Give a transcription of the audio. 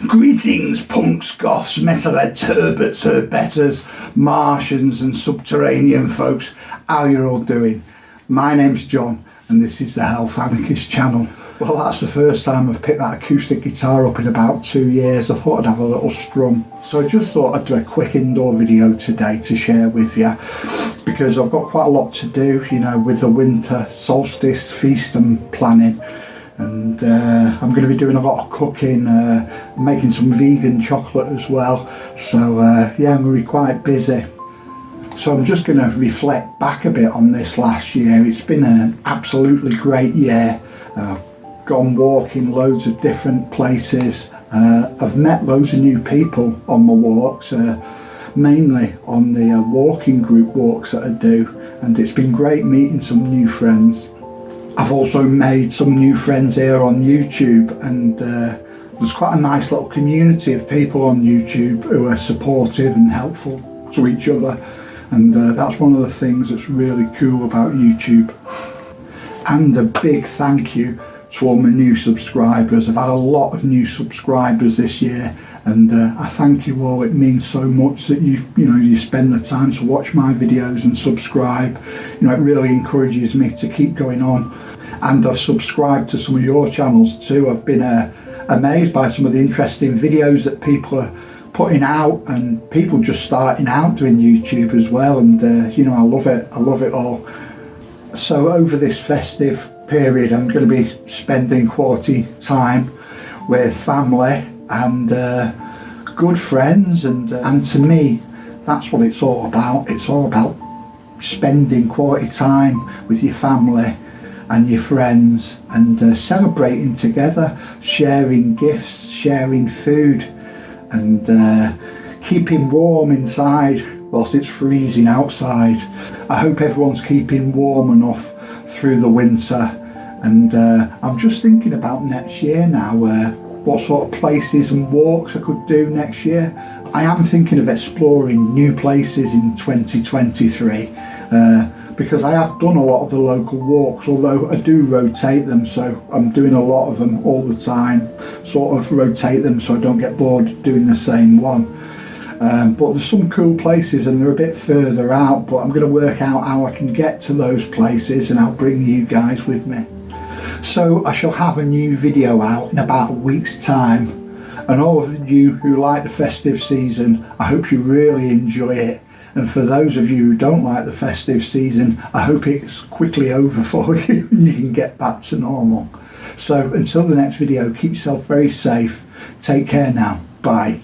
Greetings, punks, goths, metalheads, herberts, herbetters, Martians and subterranean folks. How you all doing? My name's John and this is the Health Anarchist channel. Well, that's the first time I've picked that acoustic guitar up in about 2 years. I thought I'd have a little strum. So I just thought I'd do a quick indoor video today to share with you, because I've got quite a lot to do, you know, with the winter solstice feast and planning. And I'm going to be doing a lot of cooking, making some vegan chocolate as well. So yeah, I'm going to be quite busy. So I'm just going to reflect back a bit on this last year. It's been an absolutely great year. I've gone walking loads of different places. I've met loads of new people on my walks, mainly on the walking group walks that I do. And it's been great meeting some new friends. I've also made some new friends here on YouTube, and there's quite a nice little community of people on YouTube who are supportive and helpful to each other, and that's one of the things that's really cool about YouTube. And a big thank you to all my new subscribers. I've had a lot of new subscribers this year, and I thank you all. It means so much that you spend the time to watch my videos and subscribe. You know, it really encourages me to keep going on. And I've subscribed to some of your channels too. I've been amazed by some of the interesting videos that people are putting out, and people just starting out doing YouTube as well. And you know, I love it all. So over this festive period, I'm going to be spending quality time with family and good friends, and to me that's what it's all about. It's all about spending quality time with your family and your friends, and celebrating together, sharing gifts, sharing food, and keeping warm inside whilst it's freezing outside. I hope everyone's keeping warm enough through the winter, and I'm just thinking about next year now, what sort of places and walks I could do next year. I am thinking of exploring new places in 2023, because I have done a lot of the local walks, although I do rotate them, so I'm doing a lot of them all the time, sort of rotate them so I don't get bored doing the same one. But there's some cool places and they're a bit further out, but I'm going to work out how I can get to those places, and I'll bring you guys with me. So I shall have a new video out in about a week's time, and all of you who like the festive season, I hope you really enjoy it. And for those of you who don't like the festive season, I hope it's quickly over for you and you can get back to normal. So until the next video, keep yourself very safe. Take care now. Bye.